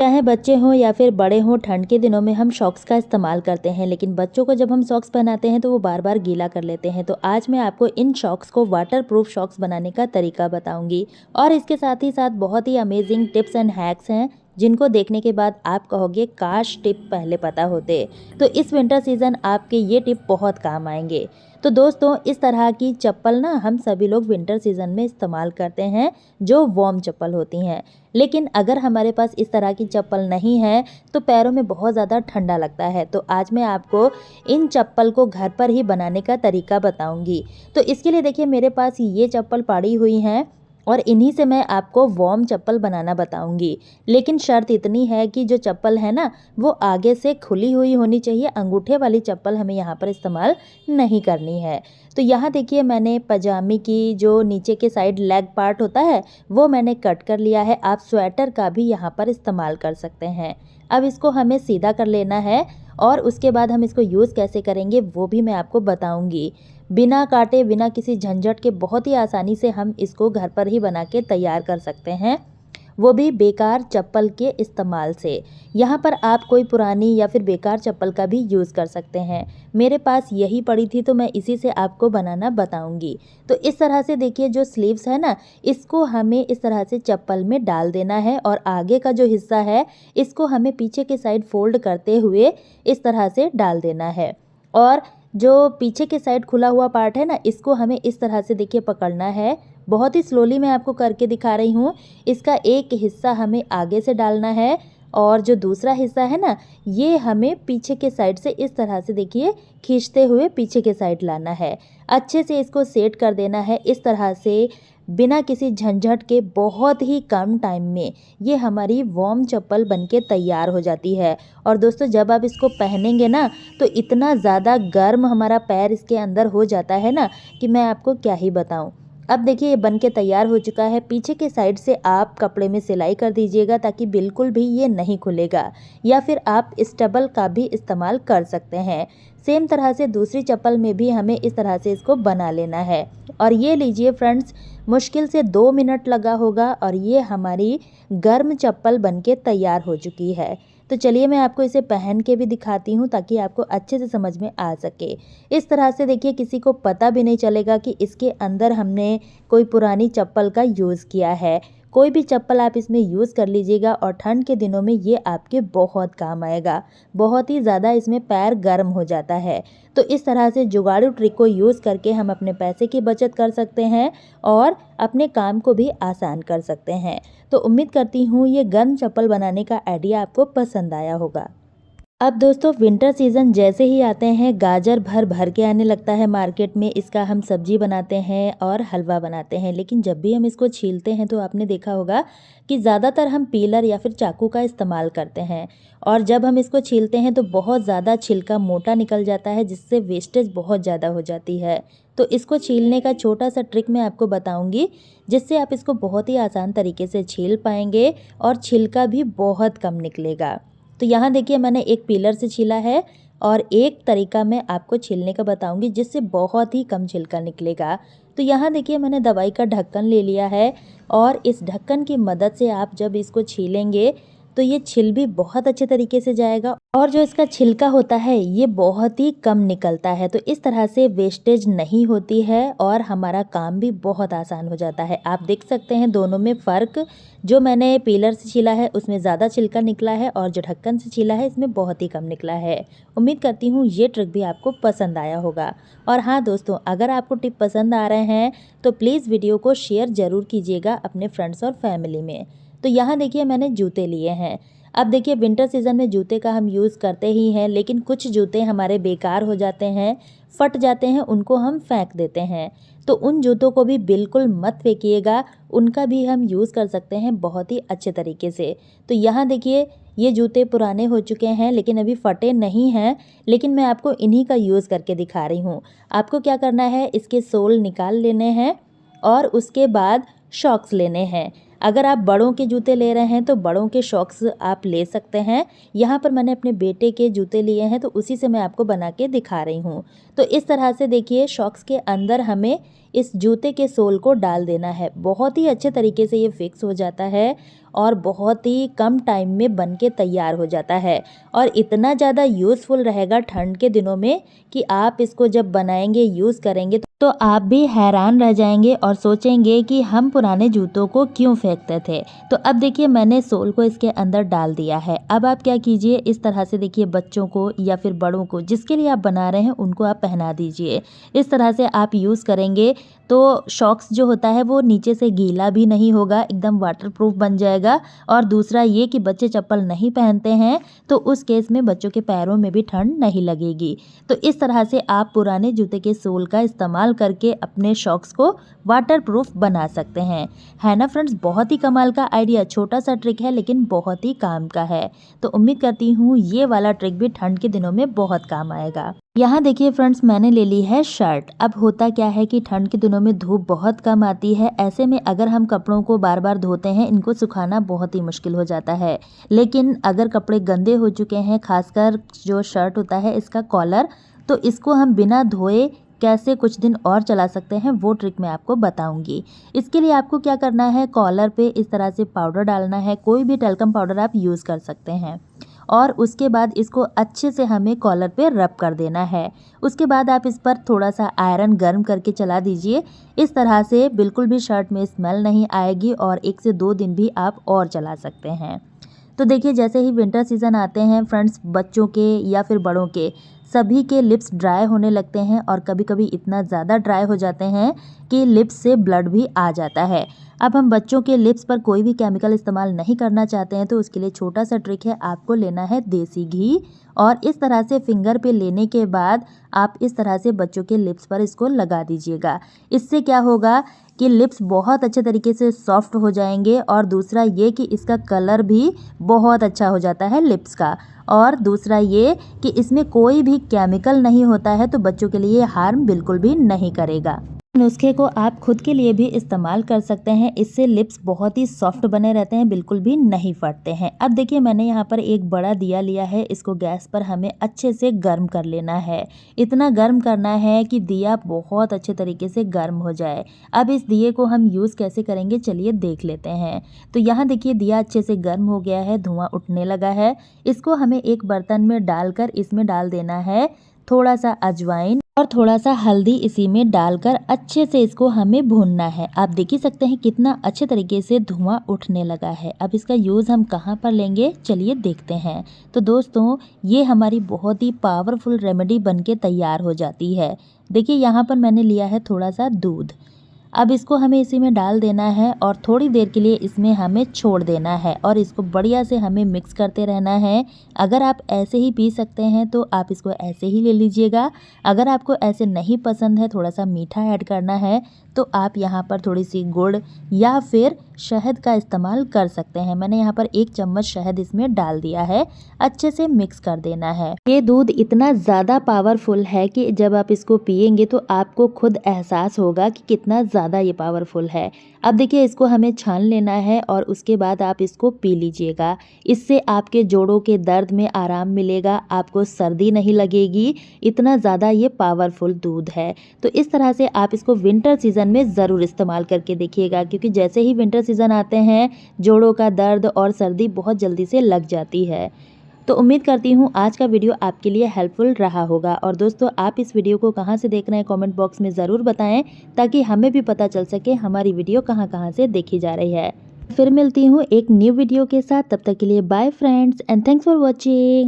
चाहे बच्चे हों या फिर बड़े हों, ठंड के दिनों में हम सॉक्स का इस्तेमाल करते हैं, लेकिन बच्चों को जब हम सॉक्स पहनाते हैं तो वो बार बार गीला कर लेते हैं। तो आज मैं आपको इन सॉक्स को वाटर प्रूफ सॉक्स बनाने का तरीका बताऊंगी और इसके साथ ही साथ बहुत ही अमेजिंग टिप्स एंड हैक्स हैं जिनको देखने के बाद आप कहोगे काश टिप पहले पता होते। तो इस विंटर सीजन आपके ये टिप बहुत काम आएंगे। तो दोस्तों, इस तरह की चप्पल ना हम सभी लोग विंटर सीजन में इस्तेमाल करते हैं, जो वार्म चप्पल होती हैं। लेकिन अगर हमारे पास इस तरह की चप्पल नहीं है तो पैरों में बहुत ज़्यादा ठंडा लगता है। तो आज मैं आपको इन चप्पल को घर पर ही बनाने का तरीका बताऊंगी। तो इसके लिए देखिए, मेरे पास ये चप्पल पड़ी हुई हैं और इन्हीं से मैं आपको वार्म चप्पल बनाना बताऊंगी। लेकिन शर्त इतनी है कि जो चप्पल है ना, वो आगे से खुली हुई होनी चाहिए। अंगूठे वाली चप्पल हमें यहाँ पर इस्तेमाल नहीं करनी है। तो यहाँ देखिए, मैंने पजामे की जो नीचे के साइड लेग पार्ट होता है वो मैंने कट कर लिया है। आप स्वेटर का भी यहाँ पर इस्तेमाल कर सकते हैं। अब इसको हमें सीधा कर लेना है और उसके बाद हम इसको यूज़ कैसे करेंगे वो भी मैं आपको बताऊंगी। बिना काटे, बिना किसी झंझट के बहुत ही आसानी से हम इसको घर पर ही बना के तैयार कर सकते हैं, वो भी बेकार चप्पल के इस्तेमाल से। यहाँ पर आप कोई पुरानी या फिर बेकार चप्पल का भी यूज़ कर सकते हैं। मेरे पास यही पड़ी थी तो मैं इसी से आपको बनाना बताऊंगी। तो इस तरह से देखिए, जो स्लीव्स है ना, इसको हमें इस तरह से चप्पल में डाल देना है और आगे का जो हिस्सा है इसको हमें पीछे के साइड फोल्ड करते हुए इस तरह से डाल देना है। और जो पीछे के साइड खुला हुआ पार्ट है ना, इसको हमें इस तरह से देखिए पकड़ना है। बहुत ही स्लोली मैं आपको करके दिखा रही हूँ। इसका एक हिस्सा हमें आगे से डालना है और जो दूसरा हिस्सा है ना, ये हमें पीछे के साइड से इस तरह से देखिए खींचते हुए पीछे के साइड लाना है। अच्छे से इसको सेट कर देना है इस तरह से, बिना किसी झंझट के। बहुत ही कम टाइम में ये हमारी वार्म चप्पल बनके तैयार हो जाती है। और दोस्तों, जब आप इसको पहनेंगे ना तो इतना ज़्यादा गर्म हमारा पैर इसके अंदर हो जाता है ना कि मैं आपको क्या ही बताऊं। अब देखिए, ये बन के तैयार हो चुका है। पीछे के साइड से आप कपड़े में सिलाई कर दीजिएगा ताकि बिल्कुल भी ये नहीं खुलेगा, या फिर आप स्टबल का भी इस्तेमाल कर सकते हैं। सेम तरह से दूसरी चप्पल में भी हमें इस तरह से इसको बना लेना है। और ये लीजिए फ्रेंड्स, मुश्किल से 2 मिनट लगा होगा और ये हमारी गर्म चप्पल बनके तैयार हो चुकी है। तो चलिए, मैं आपको इसे पहन के भी दिखाती हूँ ताकि आपको अच्छे से समझ में आ सके। इस तरह से देखिए, किसी को पता भी नहीं चलेगा कि इसके अंदर हमने कोई पुरानी चप्पल का यूज़ किया है। कोई भी चप्पल आप इसमें यूज़ कर लीजिएगा और ठंड के दिनों में ये आपके बहुत काम आएगा। बहुत ही ज़्यादा इसमें पैर गर्म हो जाता है। तो इस तरह से जुगाड़ू ट्रिक को यूज़ करके हम अपने पैसे की बचत कर सकते हैं और अपने काम को भी आसान कर सकते हैं। तो उम्मीद करती हूँ ये गर्म चप्पल बनाने का आइडिया आपको पसंद आया होगा। अब दोस्तों, विंटर सीज़न जैसे ही आते हैं, गाजर भर भर के आने लगता है मार्केट में। इसका हम सब्जी बनाते हैं और हलवा बनाते हैं। लेकिन जब भी हम इसको छीलते हैं तो आपने देखा होगा कि ज़्यादातर हम पीलर या फिर चाकू का इस्तेमाल करते हैं। और जब हम इसको छीलते हैं तो बहुत ज़्यादा छिलका मोटा निकल जाता है, जिससे वेस्टेज बहुत ज़्यादा हो जाती है। तो इसको छीलने का छोटा सा ट्रिक मैं आपको बताऊंगी, जिससे आप इसको बहुत ही आसान तरीके से छील पाएंगे और छिलका भी बहुत कम निकलेगा। तो यहाँ देखिए, मैंने एक पीलर से छीला है और एक तरीका मैं आपको छीलने का बताऊंगी जिससे बहुत ही कम छिलका निकलेगा। तो यहाँ देखिए, मैंने दवाई का ढक्कन ले लिया है और इस ढक्कन की मदद से आप जब इसको छीलेंगे तो ये छिल भी बहुत अच्छे तरीके से जाएगा और जो इसका छिलका होता है ये बहुत ही कम निकलता है। तो इस तरह से वेस्टेज नहीं होती है और हमारा काम भी बहुत आसान हो जाता है। आप देख सकते हैं दोनों में फ़र्क। जो मैंने पीलर से छीला है उसमें ज़्यादा छिलका निकला है और जो ढक्कन से छीला है इसमें बहुत ही कम निकला है। उम्मीद करती हूँ ये ट्रिक भी आपको पसंद आया होगा। और हाँ दोस्तों, अगर आपको टिप पसंद आ रहे हैं तो प्लीज़ वीडियो को शेयर ज़रूर कीजिएगा अपने फ्रेंड्स और फैमिली में। तो यहाँ देखिए, मैंने जूते लिए हैं। अब देखिए, विंटर सीज़न में जूते का हम यूज़ करते ही हैं, लेकिन कुछ जूते हमारे बेकार हो जाते हैं, फट जाते हैं, उनको हम फेंक देते हैं। तो उन जूतों को भी बिल्कुल मत फेंकिएगा, उनका भी हम यूज़ कर सकते हैं बहुत ही अच्छे तरीके से। तो यहाँ देखिए, ये जूते पुराने हो चुके हैं लेकिन अभी फटे नहीं हैं, लेकिन मैं आपको इन्हीं का यूज़ करके दिखा रही हूँ। आपको क्या करना है, इसके सोल निकाल लेने हैं और उसके बाद शॉक्स लेने हैं। अगर आप बड़ों के जूते ले रहे हैं तो बड़ों के सॉक्स आप ले सकते हैं। यहाँ पर मैंने अपने बेटे के जूते लिए हैं तो उसी से मैं आपको बना के दिखा रही हूँ। तो इस तरह से देखिए सॉक्स के अंदर हमें इस जूते के सोल को डाल देना है। बहुत ही अच्छे तरीके से ये फिक्स हो जाता है और बहुत ही कम टाइम में बन के तैयार हो जाता है और इतना ज़्यादा यूज़फुल रहेगा ठंड के दिनों में कि आप इसको जब बनाएंगे यूज़ करेंगे तो आप भी हैरान रह जाएंगे और सोचेंगे कि हम पुराने जूतों को क्यों फेंकते थे। तो अब देखिए मैंने सोल को इसके अंदर डाल दिया है। अब आप क्या कीजिए, इस तरह से देखिए बच्चों को या फिर बड़ों को जिसके लिए आप बना रहे हैं उनको आप पहना दीजिए। इस तरह से आप यूज़ करेंगे तो सॉक्स जो होता है वो नीचे से गीला भी नहीं होगा, एकदम वाटरप्रूफ बन जाएगा। और दूसरा ये कि बच्चे चप्पल नहीं पहनते हैं तो उस केस में बच्चों के पैरों में भी ठंड नहीं लगेगी। तो इस तरह से आप पुराने जूते के सोल का इस्तेमाल करके अपने सॉक्स को वाटरप्रूफ बना सकते हैं। है ना फ्रेंड्स, बहुत ही कमाल का आइडिया, छोटा सा ट्रिक है लेकिन बहुत ही काम का है। तो उम्मीद करती हूँ ये वाला ट्रिक भी ठंड के दिनों में बहुत काम आएगा। यहाँ देखिए फ्रेंड्स, मैंने ले ली है शर्ट। अब होता क्या है कि ठंड के दिनों में धूप बहुत कम आती है। ऐसे में अगर हम कपड़ों को बार बार धोते हैं, इनको सुखाना बहुत ही मुश्किल हो जाता है। लेकिन अगर कपड़े गंदे हो चुके हैं, खासकर जो शर्ट होता है इसका कॉलर, तो इसको हम बिना धोए कैसे कुछ दिन और चला सकते हैं वो ट्रिक मैं आपको बताऊंगी। इसके लिए आपको क्या करना है, कॉलर पे इस तरह से पाउडर डालना है। कोई भी टल्कम पाउडर आप यूज़ कर सकते हैं और उसके बाद इसको अच्छे से हमें कॉलर पे रब कर देना है। उसके बाद आप इस पर थोड़ा सा आयरन गर्म करके चला दीजिए। इस तरह से बिल्कुल भी शर्ट में स्मेल नहीं आएगी और 1 से 2 दिन भी आप और चला सकते हैं। तो देखिए जैसे ही विंटर सीज़न आते हैं फ्रेंड्स, बच्चों के या फिर बड़ों के सभी के लिप्स ड्राई होने लगते हैं और कभी कभी इतना ज़्यादा ड्राई हो जाते हैं कि लिप्स से ब्लड भी आ जाता है। अब हम बच्चों के लिप्स पर कोई भी केमिकल इस्तेमाल नहीं करना चाहते हैं तो उसके लिए छोटा सा ट्रिक है, आपको लेना है देसी घी और इस तरह से फिंगर पे लेने के बाद आप इस तरह से बच्चों के लिप्स पर इसको लगा दीजिएगा। इससे क्या होगा कि लिप्स बहुत अच्छे तरीके से सॉफ्ट हो जाएंगे और दूसरा ये कि इसका कलर भी बहुत अच्छा हो जाता है लिप्स का। और दूसरा ये कि इसमें कोई भी केमिकल नहीं होता है तो बच्चों के लिए हार्म बिल्कुल भी नहीं करेगा। नुस्खे को आप खुद के लिए भी इस्तेमाल कर सकते हैं। इससे लिप्स बहुत ही सॉफ्ट बने रहते हैं, बिल्कुल भी नहीं फटते हैं। अब देखिए मैंने यहाँ पर एक बड़ा दिया लिया है, इसको गैस पर हमें अच्छे से गर्म कर लेना है। इतना गर्म करना है कि दिया बहुत अच्छे तरीके से गर्म हो जाए। अब इस दिए को हम यूज़ कैसे करेंगे चलिए देख लेते हैं। तो यहाँ देखिए दिया अच्छे से गर्म हो गया है, धुआं उठने लगा है। इसको हमें एक बर्तन में डालकर इसमें डाल देना है थोड़ा सा अजवाइन और थोड़ा सा हल्दी, इसी में डालकर अच्छे से इसको हमें भूनना है। आप देख ही सकते हैं कितना अच्छे तरीके से धुआं उठने लगा है। अब इसका यूज़ हम कहाँ पर लेंगे चलिए देखते हैं। तो दोस्तों ये हमारी बहुत ही पावरफुल रेमेडी बनके तैयार हो जाती है। देखिए यहाँ पर मैंने लिया है थोड़ा सा दूध। अब इसको हमें इसी में डाल देना है और थोड़ी देर के लिए इसमें हमें छोड़ देना है और इसको बढ़िया से हमें मिक्स करते रहना है। अगर आप ऐसे ही पी सकते हैं तो आप इसको ऐसे ही ले लीजिएगा। अगर आपको ऐसे नहीं पसंद है, थोड़ा सा मीठा ऐड करना है, तो आप यहाँ पर थोड़ी सी गुड़ या फिर शहद का इस्तेमाल कर सकते हैं। मैंने यहाँ पर 1 चम्मच शहद इसमें डाल दिया है। अच्छे से मिक्स कर देना है। ये दूध इतना ज़्यादा पावरफुल है कि जब आप इसको पिएंगे तो आपको खुद एहसास होगा कि कितना ज़्यादा ये पावरफुल है। अब देखिए इसको हमें छान लेना है और उसके बाद आप इसको पी लीजिएगा। इससे आपके जोड़ों के दर्द में आराम मिलेगा, आपको सर्दी नहीं लगेगी। इतना ज़्यादा ये पावरफुल दूध है। तो इस तरह से आप इसको विंटर सीज़न में ज़रूर इस्तेमाल करके देखिएगा, क्योंकि जैसे ही विंटर सीज़न आते हैं जोड़ों का दर्द और सर्दी बहुत जल्दी से लग जाती है। तो उम्मीद करती हूँ आज का वीडियो आपके लिए हेल्पफुल रहा होगा। और दोस्तों आप इस वीडियो को कहाँ से देख रहे हैं कमेंट बॉक्स में ज़रूर बताएं, ताकि हमें भी पता चल सके हमारी वीडियो कहाँ कहाँ से देखी जा रही है। फिर मिलती हूँ एक न्यू वीडियो के साथ, तब तक के लिए bye friends and thanks for watching.